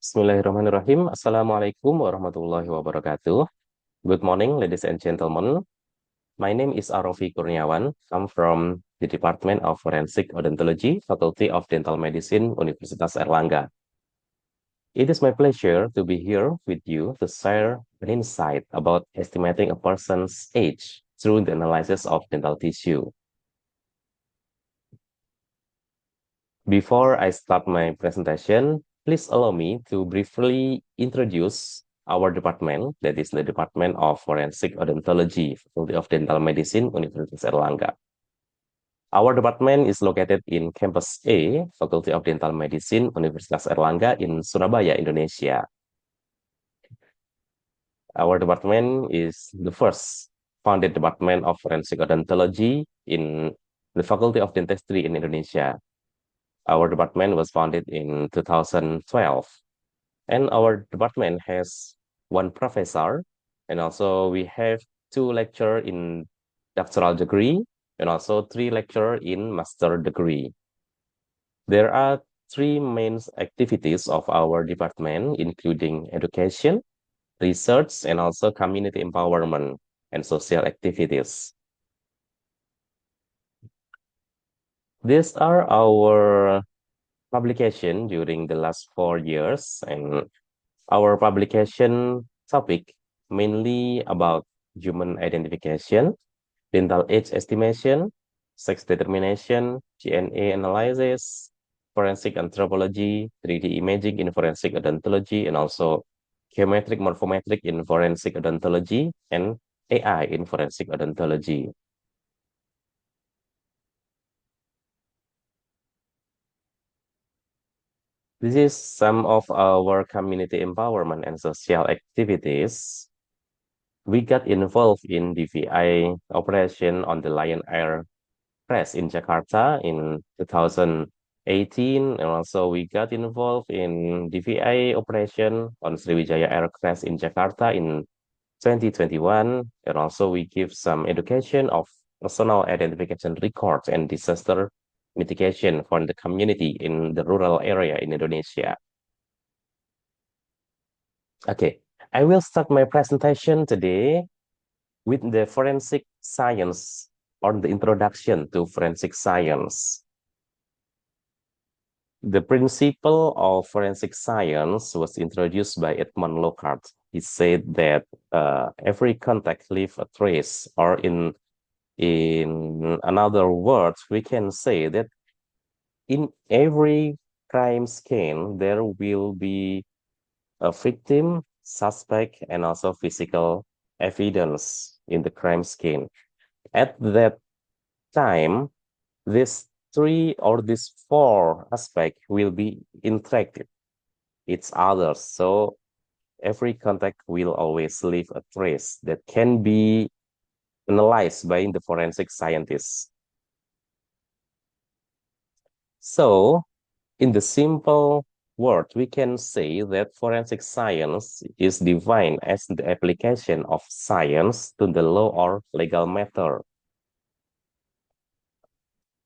Bismillahirrahmanirrahim. Assalamualaikum warahmatullahi wabarakatuh. Good morning, ladies and gentlemen. My name is AROFI KURNIAWAN. I'm from the Department of Forensic Odontology, Faculty of Dental Medicine, Universitas Erlangga. It is my pleasure to be here with you to share an insight about estimating a person's age through the analysis of dental tissue. Before I start my presentation, please allow me to briefly introduce our department, that is the Department of Forensic Odontology, Faculty of Dental Medicine, Universitas Erlangga. Our department is located in Campus A, Faculty of Dental Medicine, Universitas Erlangga in Surabaya, Indonesia. Our department is the first founded department of forensic odontology in the Faculty of Dentistry in Indonesia. Our department was founded in 2012, and our department has one professor, and also we have two lecturers in doctoral degree, and also three lecturers in master degree. There are three main activities of our department, including education, research, and also community empowerment and social activities. These are our publication during the last 4 years, and our publication topic mainly about human identification, dental age estimation, sex determination, DNA analysis, forensic anthropology, 3D imaging in forensic odontology, and also geometric morphometric in forensic odontology, and AI in forensic odontology. This is some of our community empowerment and social activities. We got involved in DVI operation on the Lion Air crash in Jakarta in 2018, and also we got involved in DVI operation on Sriwijaya Air crash in Jakarta in 2021, and also we give some education of personal identification records and disaster mitigation for the community in the rural area in Indonesia. Okay, I will start my presentation today with the forensic science or the introduction to forensic science. The principle of forensic science was introduced by Edmond Lockhart. He said that every contact leaves a trace, or in another words, we can say that in every crime scene, there will be a victim, suspect, and also physical evidence in the crime scene. At that time, these three or these four aspects will be interactive each other. So every contact will always leave a trace that can be analyzed by the forensic scientists. So in the simple word, we can say that forensic science is defined as the application of science to the law or legal matter.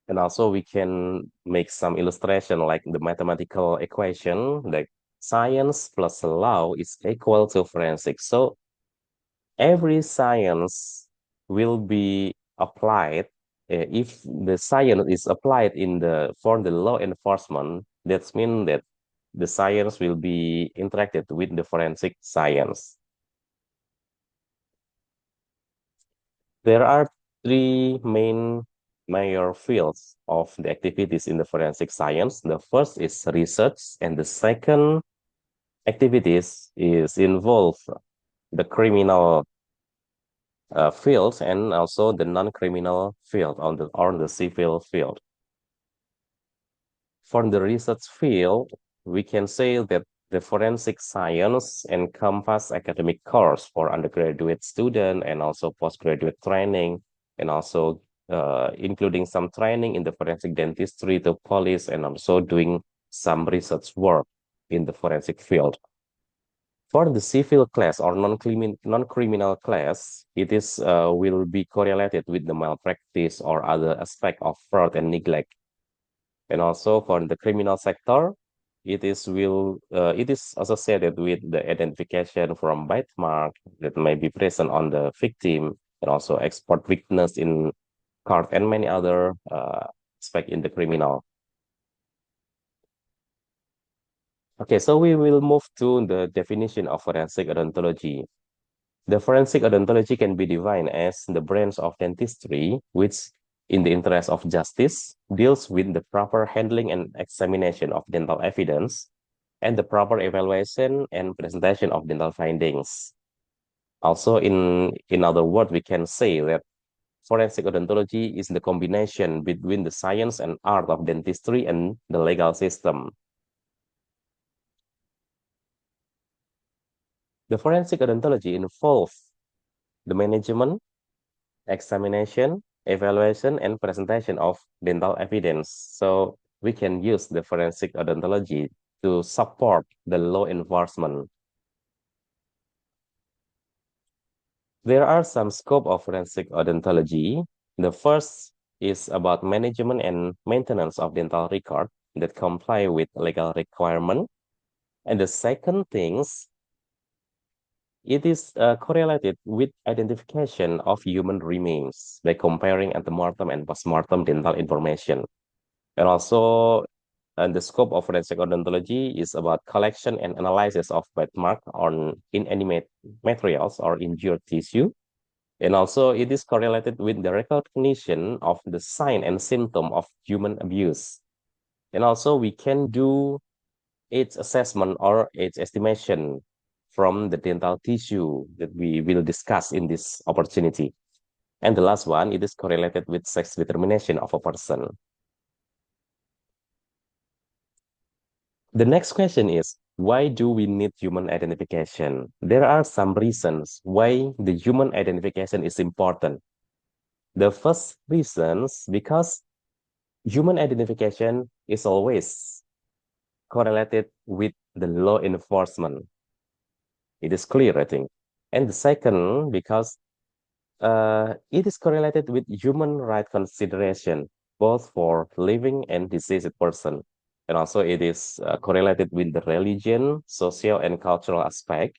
And also we can make some illustration like the mathematical equation, like science plus law is equal to forensics. So every science will be applied. If the science is applied for the law enforcement, that means that the science will be interacted with the forensic science. There are three major fields of the activities in the forensic science. The first is research, and the second activities is involve the criminal field and also the non-criminal field on the civil field. For the research field, we can say that the forensic science encompass academic course for undergraduate student and also postgraduate training, and also including some training in the forensic dentistry to police, and also doing some research work in the forensic field. For the civil class or non-criminal class, it is will be correlated with the malpractice or other aspect of fraud and neglect. And also for the criminal sector, it is associated with the identification from bite mark that may be present on the victim and also export weakness in card and many other aspect in the criminal. Okay, so we will move to the definition of forensic odontology. The forensic odontology can be defined as the branch of dentistry which, in the interest of justice, deals with the proper handling and examination of dental evidence and the proper evaluation and presentation of dental findings. Also, in other words, we can say that forensic odontology is the combination between the science and art of dentistry and the legal system. The forensic odontology involves the management, examination, evaluation, and presentation of dental evidence. So we can use the forensic odontology to support the law enforcement. There are some scope of forensic odontology. The first is about management and maintenance of dental record that comply with legal requirement. And the second things, it is correlated with identification of human remains by comparing antemortem and postmortem dental information. And also, the scope of forensic odontology is about collection and analysis of bite mark on inanimate materials or injured tissue. And also, it is correlated with the recognition of the sign and symptom of human abuse. And also, we can do age assessment or age estimation from the dental tissue that we will discuss in this opportunity. And the last one, it is correlated with sex determination of a person. The next question is, why do we need human identification? There are some reasons why the human identification is important. The first reasons, because human identification is always correlated with the law enforcement. It is clear, I think. And the second, because it is correlated with human right consideration, both for living and deceased person. And also it is correlated with the religion, social, and cultural aspect.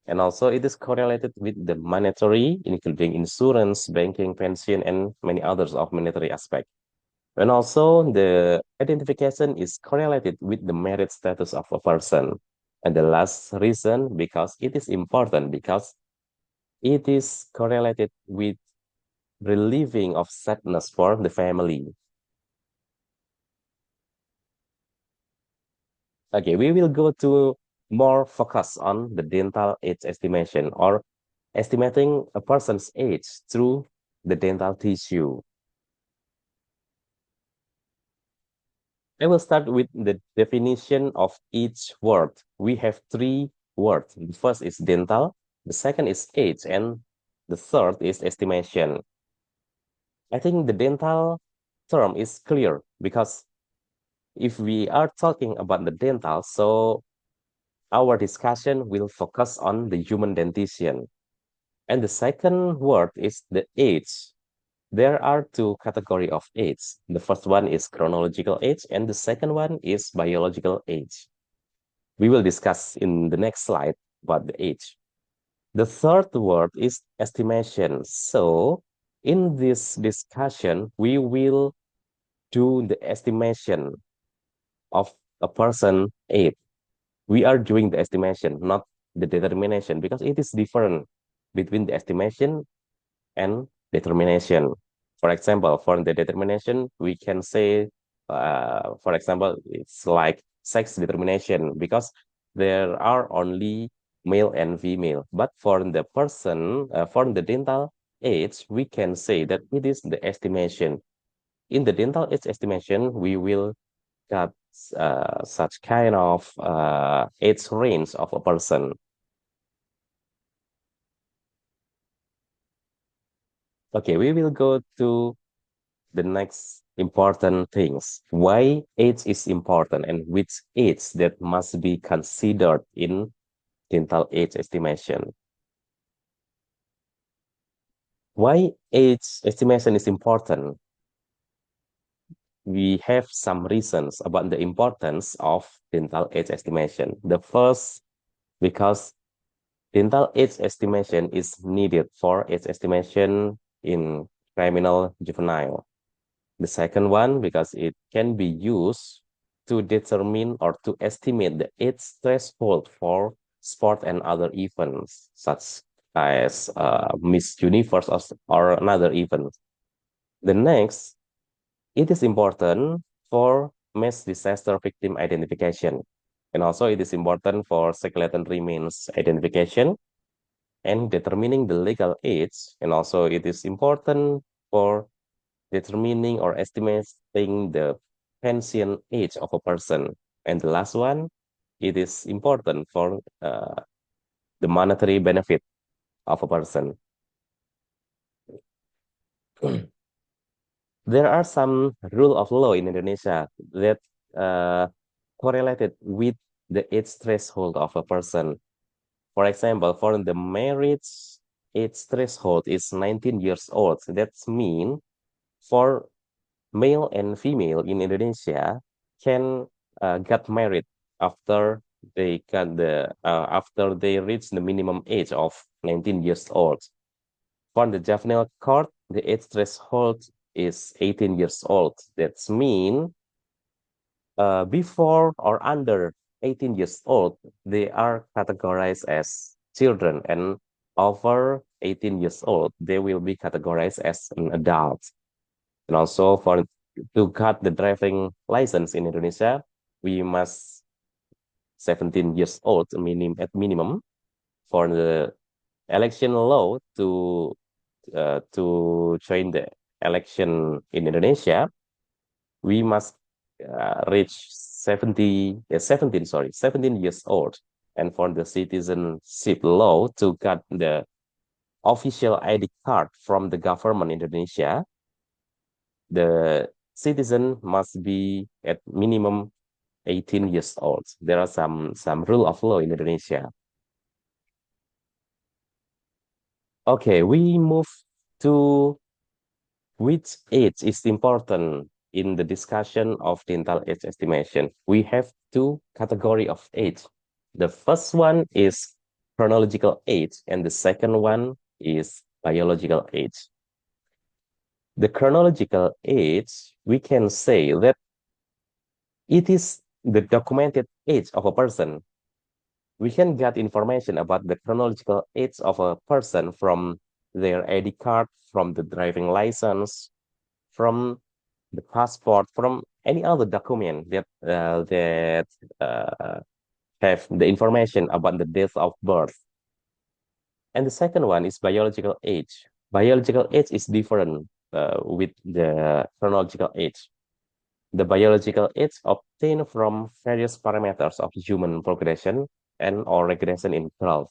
And also it is correlated with the monetary, including insurance, banking, pension, and many others of monetary aspect. And also the identification is correlated with the merit status of a person. And the last reason, because it is important, because it is correlated with relieving of sadness for the family. Okay, we will go to more focus on the dental age estimation or estimating a person's age through the dental tissue. I will start with the definition of each word. We have three words. The first is dental, the second is age, and the third is estimation. I think the dental term is clear because if we are talking about the dental, so our discussion will focus on the human dentition. And the second word is the age. There are two categories of age. The first one is chronological age, and the second one is biological age. We will discuss in the next slide about the age. The third word is estimation. So in this discussion, we will do the estimation of a person age. We are doing the estimation, not the determination, because it is different between the estimation and determination. For example, for the determination, we can say, for example, it's like sex determination because there are only male and female. But for the person, for the dental age, we can say that it is the estimation. In the dental age estimation, we will got such kind of age range of a person. Okay, we will go to the next important things. Why age is important and which age that must be considered in dental age estimation. Why age estimation is important? we have some reasons about the importance of dental age estimation. The first, because dental age estimation is needed for age estimation in criminal juvenile. The second one, because it can be used to determine or to estimate the age threshold for sport and other events, such as Miss Universe or another event. The next, it is important for mass disaster victim identification. And also it is important for skeleton remains identification and determining the legal age. And also it is important for determining or estimating the pension age of a person. And the last one, it is important for the monetary benefit of a person. There are some rule of law in Indonesia that correlated with the age threshold of a person. For example, for the marriage age threshold is 19 years old. That means for male and female in Indonesia can get married after after they reach the minimum age of 19 years old. For the juvenile court, the age threshold is 18 years old. That means before or under 18 years old, they are categorized as children, and over 18 years old, they will be categorized as an adult. And also for to get the driving license in Indonesia, we must 17 years old at minimum. For the election law to join the election in Indonesia, we must reach 17 years old. And for the citizenship law to get the official ID card from the government Indonesia, the citizen must be at minimum 18 years old. There are some rule of law in Indonesia. Okay, we move to which age is important in the discussion of dental age estimation. We have two categories of age. The first one is chronological age, and the second one is biological age. The chronological age, we can say that it is the documented age of a person. We can get information about the chronological age of a person from their ID card, from the driving license, from the passport, from any other document that have the information about the date of birth. And the second one is biological age. Biological age is different with the chronological age. The biological age obtained from various parameters of human progression and or regression in growth.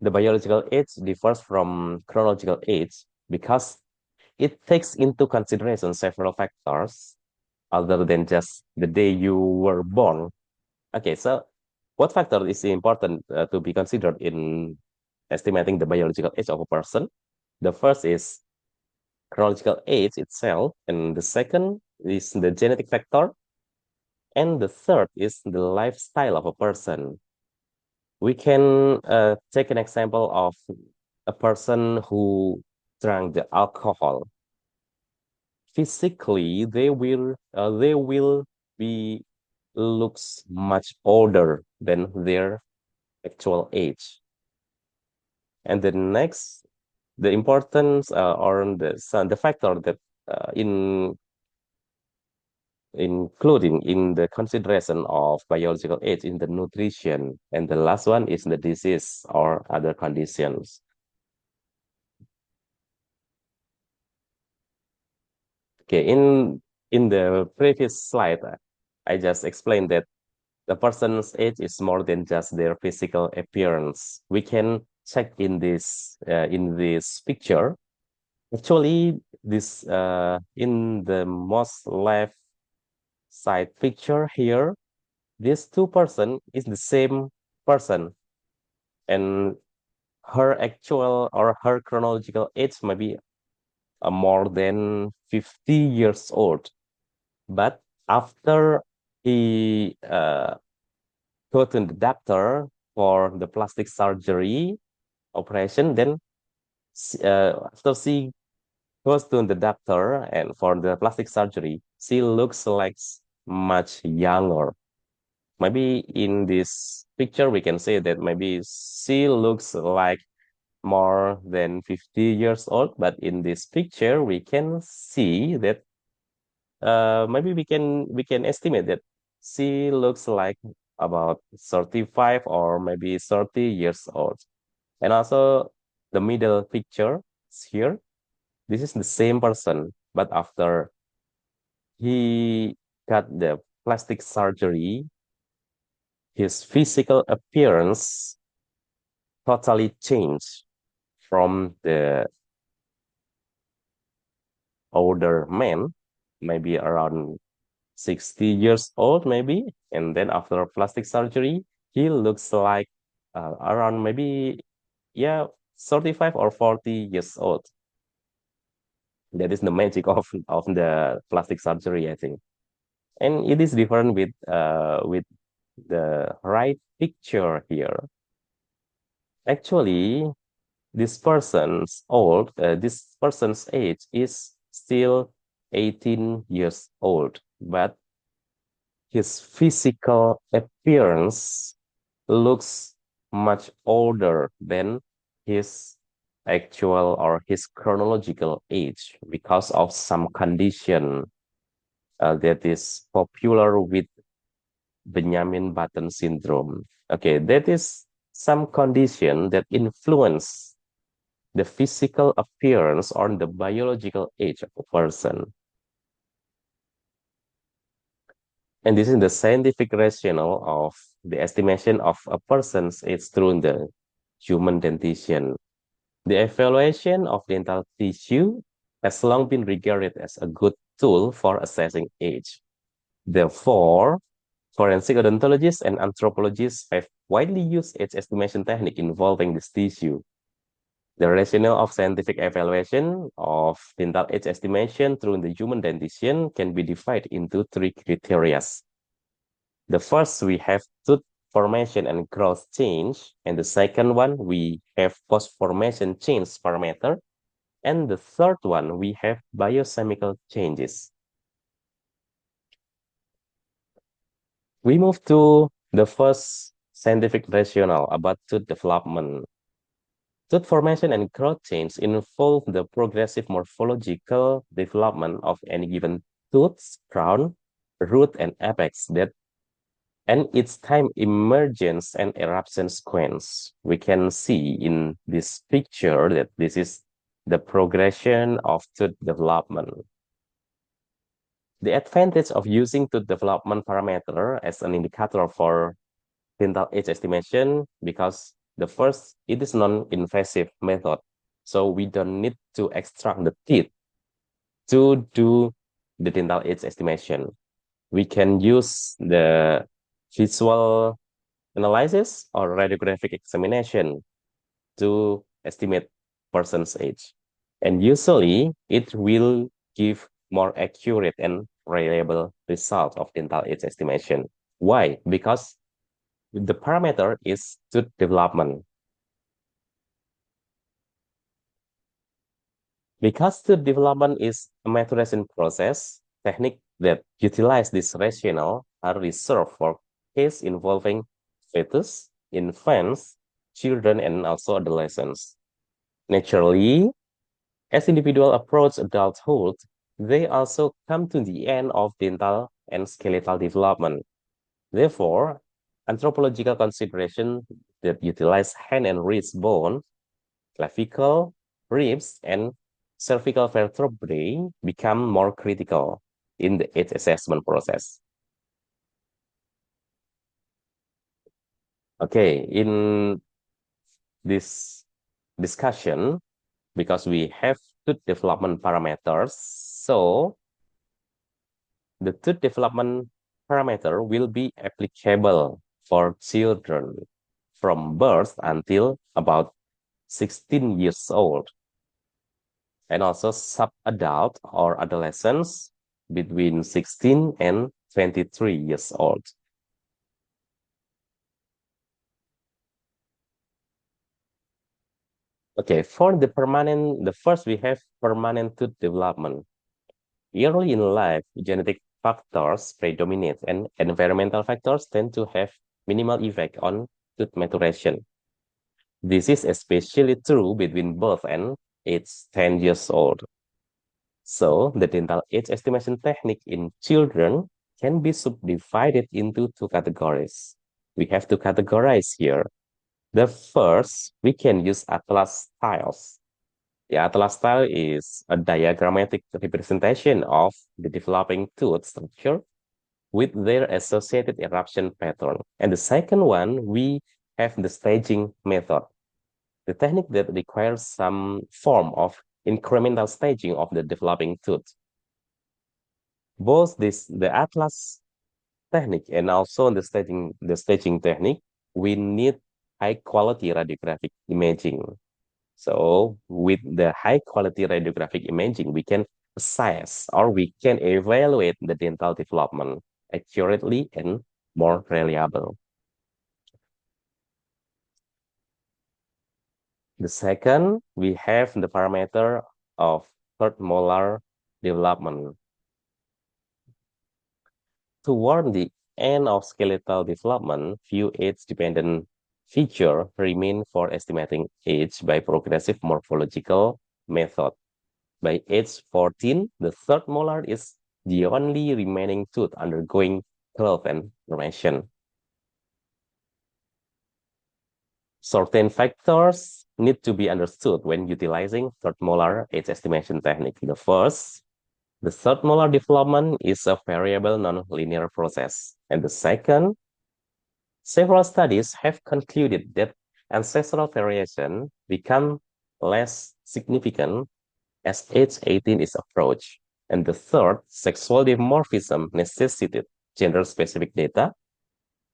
The biological age differs from chronological age because it takes into consideration several factors other than just the day you were born. Okay, so what factor is important to be considered in estimating the biological age of a person? The first is chronological age itself, and the second is the genetic factor, and the third is the lifestyle of a person. We can take an example of a person who drank the alcohol. Physically, they will be looks much older than their actual age. And the next, the importance or the factor that in including in the consideration of biological age in the nutrition, and the last one is the disease or other conditions. Okay, in the previous slide, I just explained that the person's age is more than just their physical appearance. We can check in this picture. Actually, this in the most left side picture here, these two person is the same person, and her actual or her chronological age may be more than 50 years old. But after he go to the doctor for the plastic surgery operation, then after she goes to the doctor and for the plastic surgery, she looks like much younger. Maybe in this picture, we can say that maybe she looks like more than 50 years old, but in this picture, we can see that maybe we can estimate that she looks like about 35 or maybe 30 years old. And also the middle picture here, this is the same person, but after he got the plastic surgery, his physical appearance totally changed from the older man, maybe around 60 years old, maybe. And then after plastic surgery, he looks like around maybe, yeah, 35 or 40 years old. That is the magic of the plastic surgery, I think. And it is different with the right picture here. Actually, this person's age is still 18 years old, but his physical appearance looks much older than his actual or his chronological age because of some condition that is popular with Benjamin Button syndrome. Okay, that is some condition that influence the physical appearance or the biological age of a person. And this is the scientific rationale of the estimation of a person's age through the human dentition. The evaluation of dental tissue has long been regarded as a good tool for assessing age. Therefore, forensic odontologists and anthropologists have widely used age estimation technique involving this tissue. The rationale of scientific evaluation of dental age estimation through the human dentition can be divided into three criteria. The first, we have tooth formation and growth change. And the second one, we have post-formation change parameter. And the third one, we have biochemical changes. We move to the first scientific rationale about tooth development. Tooth formation and growth change involve the progressive morphological development of any given tooth's crown, root, and apex that and its time emergence and eruption sequence. We can see in this picture that this is the progression of tooth development. The advantage of using tooth development parameter as an indicator for dental age estimation because the first, it is non-invasive method. So we don't need to extract the teeth to do the dental age estimation. We can use the visual analysis or radiographic examination to estimate person's age. And usually it will give more accurate and reliable result of dental age estimation. Why? Because the parameter is tooth development. Because tooth development is a maturation process, techniques that utilize this rationale are reserved for cases involving fetus, infants, children, and also adolescents. Naturally, as individuals approach adulthood, they also come to the end of dental and skeletal development. Therefore, anthropological consideration that utilize hand and wrist bone, clavicle, ribs, and cervical vertebrae become more critical in the age assessment process. Okay, in this discussion, because we have tooth development parameters, so the tooth development parameter will be applicable for children from birth until about 16 years old, and also sub-adult or adolescents between 16 and 23 years old. Okay, for the first we have permanent tooth development. Early in life, genetic factors predominate and environmental factors tend to have minimal effect on tooth maturation. This is especially true between birth and age 10 years old. So, the dental age estimation technique in children can be subdivided into two categories. We have to categorize here. The first, we can use atlas styles. The atlas style is a diagrammatic representation of the developing tooth structure with their associated eruption pattern. And the second one, we have the staging method, the technique that requires some form of incremental staging of the developing tooth. Both the atlas technique and also the staging technique, we need high quality radiographic imaging. So with the high quality radiographic imaging, we can assess or we can evaluate the dental development accurately and more reliable. The second, we have the parameter of third molar development. Toward the end of skeletal development, few age-dependent features remain for estimating age by progressive morphological method. By age 14, the third molar is the only remaining tooth undergoing curve and formation. Certain factors need to be understood when utilizing third molar age estimation technique. The third molar development is a variable non-linear process. And the second, several studies have concluded that ancestral variation become less significant as age 18 is approached. And the third, sexual dimorphism necessitated gender-specific data.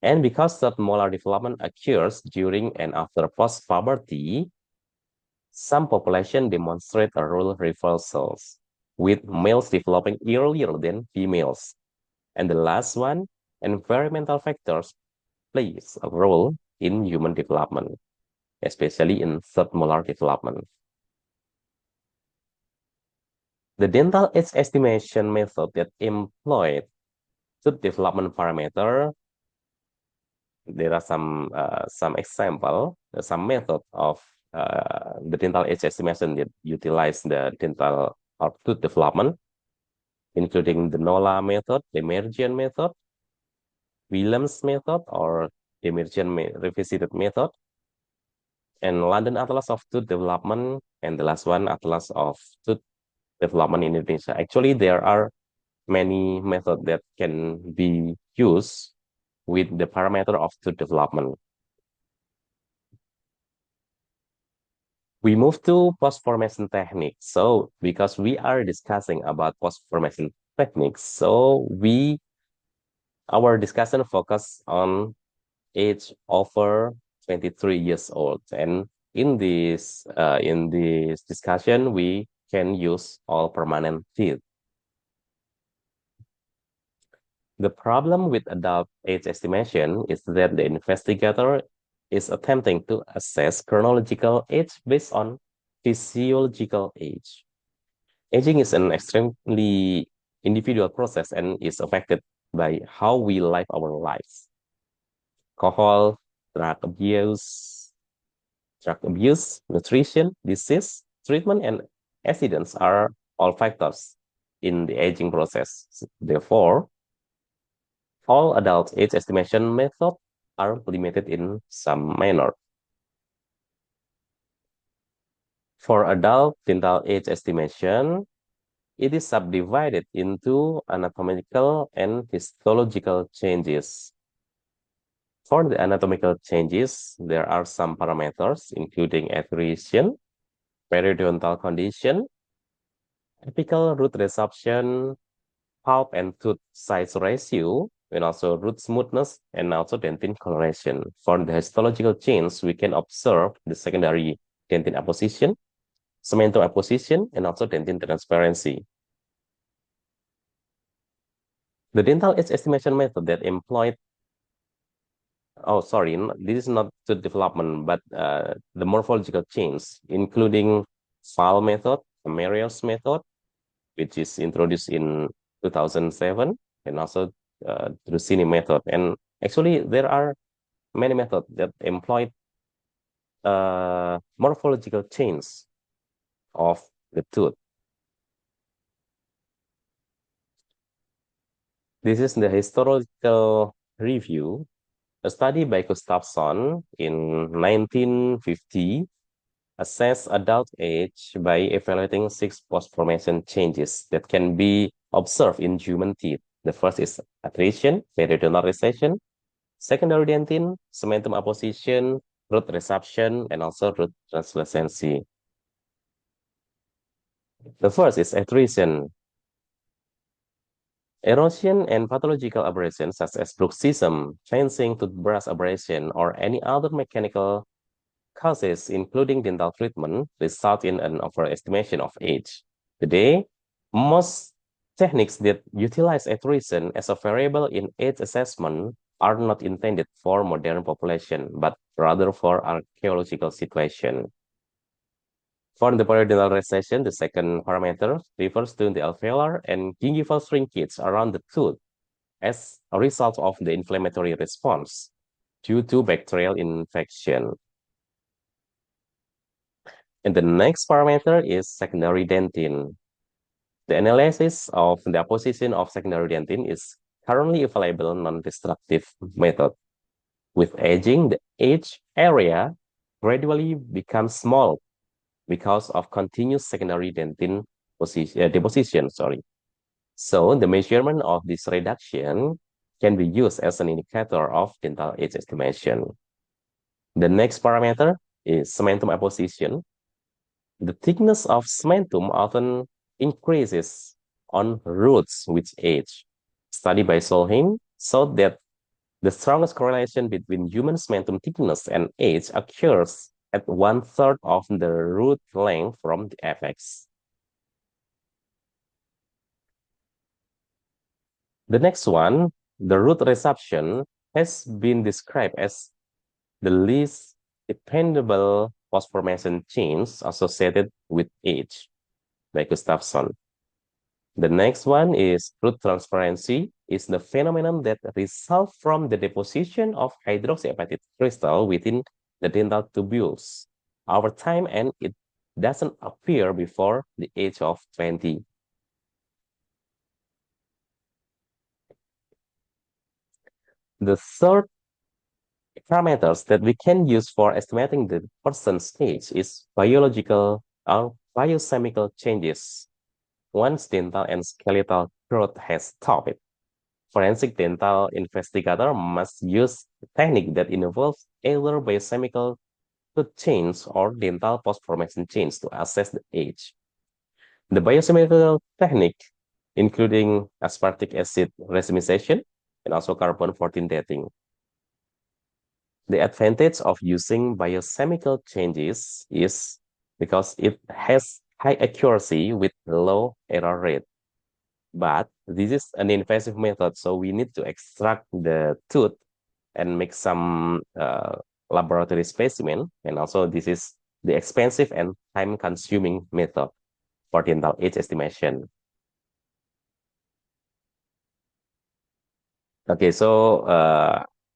And because third molar development occurs during and after post-puberty, some population demonstrate a role reversals, with males developing earlier than females. And the last one, environmental factors plays a role in human development, especially in third molar development. The dental age estimation method that employed tooth development parameter, there are some example, some method of the dental age estimation that utilize the dental or tooth development, including the NOLA method, the Mergian method, Williams method, or the Mergian revisited method, and London Atlas of Tooth Development, and the last one, Atlas of Tooth Development in Indonesia. Actually, there are many methods that can be used with the parameter of tooth development. We move to post-formation techniques. So because we are discussing about post-formation techniques, so our discussion focus on age over 23 years old. And in this discussion, we can use all permanent teeth. The problem with adult age estimation is that the investigator is attempting to assess chronological age based on physiological age. Aging is an extremely individual process and is affected by how we live our lives. Alcohol, drug abuse, nutrition, disease, treatment, and accidents are all factors in the aging process. Therefore, all adult age estimation methods are limited in some manner. For adult dental age estimation, it is subdivided into anatomical and histological changes. For the anatomical changes, there are some parameters, including accretion, periodontal condition, apical root resorption, pulp and tooth size ratio, and also root smoothness, and also dentin coloration. For the histological change, we can observe the secondary dentin apposition, cemento apposition, and also dentin transparency. The dental age estimation method that employed, oh, sorry, this is not tooth development, but the morphological change, including FAL method, Marius method, which is introduced in 2007, and also Drusini method. And actually, there are many methods that employ morphological change of the tooth. This is the historical review. A study by Gustafsson in 1950 assessed adult age by evaluating 6 post-formation changes that can be observed in human teeth. The first is attrition, periodontal recession, secondary dentin, cementum apposition, root resorption, and also root translucency. The first is attrition. Erosion and pathological abrasions such as bruxism, fencing, toothbrush abrasion, or any other mechanical causes, including dental treatment, result in an overestimation of age. Today, most techniques that utilize attrition as a variable in age assessment are not intended for modern population, but rather for archaeological situation. For the periodontal recession, the second parameter refers to the alveolar and gingival shrinkage around the tooth as a result of the inflammatory response due to bacterial infection. And the next parameter is secondary dentin. The analysis of the apposition of secondary dentin is currently available non-destructive method. With aging, the age area gradually becomes small because of continuous secondary dentin deposition. So the measurement of this reduction can be used as an indicator of dental age estimation. The next parameter is cementum apposition. The thickness of cementum often increases on roots with age. Study by Solheim showed that the strongest correlation between human cementum thickness and age occurs at 1/3 of the root length from the apex. The next one, the root resorption, has been described as the least dependable post-formation change associated with age by Gustafsson. The next one is root transparency, is the phenomenon that results from the deposition of hydroxyapatite crystal within the dental tubules over time, and it doesn't appear before the age of 20. The third parameters that we can use for estimating the person's age is biological or biochemical changes. Once dental and skeletal growth has stopped, forensic dental investigator must use a technique that involves either biochemical tooth change or dental post-formation change to assess the age. The biochemical technique, including aspartic acid racemization and also carbon-14 dating. The advantage of using biochemical changes is because it has high accuracy with low error rate. But this is an invasive method, so we need to extract the tooth and make some laboratory specimen. And also this is the expensive and time-consuming method for dental age estimation. Okay, so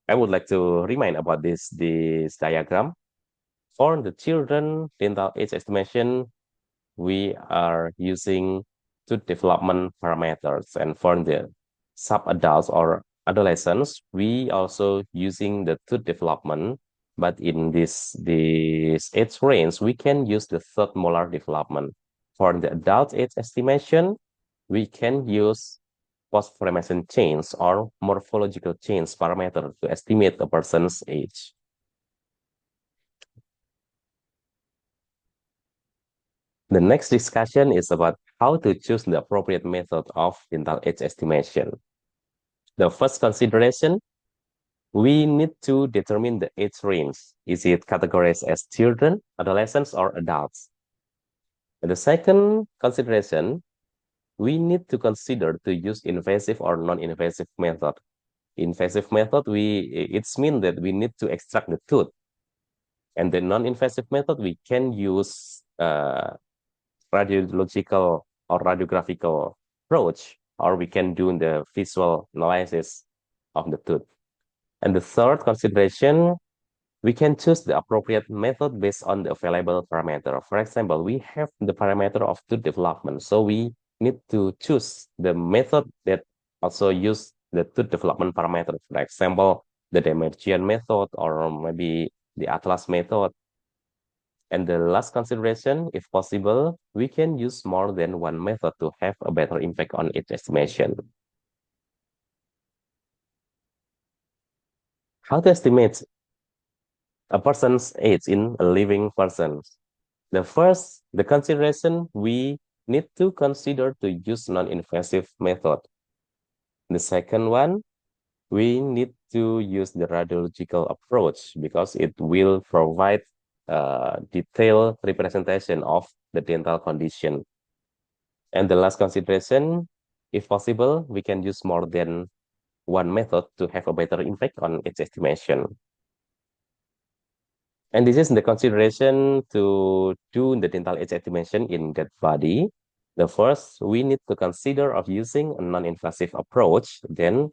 I would like to remind about this diagram. For the children dental age estimation, we are using tooth development parameters. And for the sub-adults or adolescents, we also using the tooth development. But in this age range, we can use the third molar development. For the adult age estimation, we can use post-formation change or morphological change parameter to estimate a person's age. The next discussion is about how to choose the appropriate method of dental age estimation. The first consideration, we need to determine the age range. Is it categorized as children, adolescents, or adults? And the second consideration, we need to consider to use invasive or non-invasive method. Invasive method, it's mean that we need to extract the tooth, and the non-invasive method we can use radiological or radiographical approach, or we can do the visual analysis of the tooth. And the third consideration, we can choose the appropriate method based on the available parameter. For example, we have the parameter of tooth development, so we need to choose the method that also use the tooth development parameter. For example, the Demerjian method or maybe the Atlas method. And the last consideration, if possible, we can use more than one method to have a better impact on its estimation. How to estimate a person's age in a living person? The consideration we need to consider to use non-invasive method. The second one, we need to use the radiological approach because it will provide a detailed representation of the dental condition. And the last consideration, if possible, we can use more than one method to have a better impact on its estimation. And this is the consideration to do the dental age estimation in dead body. The first, we need to consider of using a non-invasive approach. Then,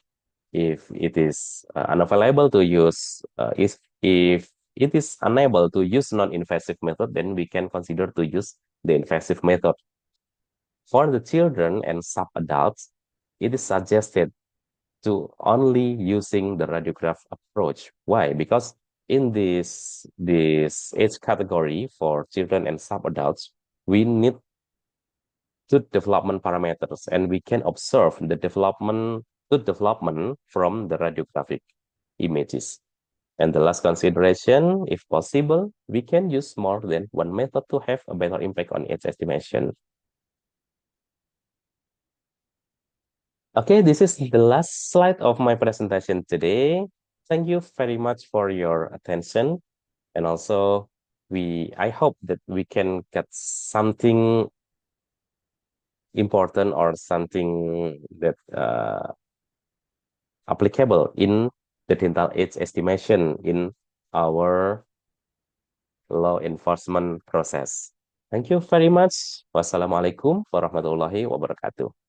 if it is unavailable to use, if it is unable to use non-invasive method, then we can consider to use the invasive method. For the children and sub-adults, it is suggested to only using the radiograph approach. Why? Because in this age category for children and sub-adults, we need two development parameters, and we can observe the development from the radiographic images. And the last consideration, if possible, we can use more than one method to have a better impact on age estimation. Okay, this is the last slide of my presentation today. Thank you very much for your attention. And also, I hope that we can get something important or something that applicable in the dental age estimation in our law enforcement process. Thank you very much. Wassalamualaikum warahmatullahi wabarakatuh.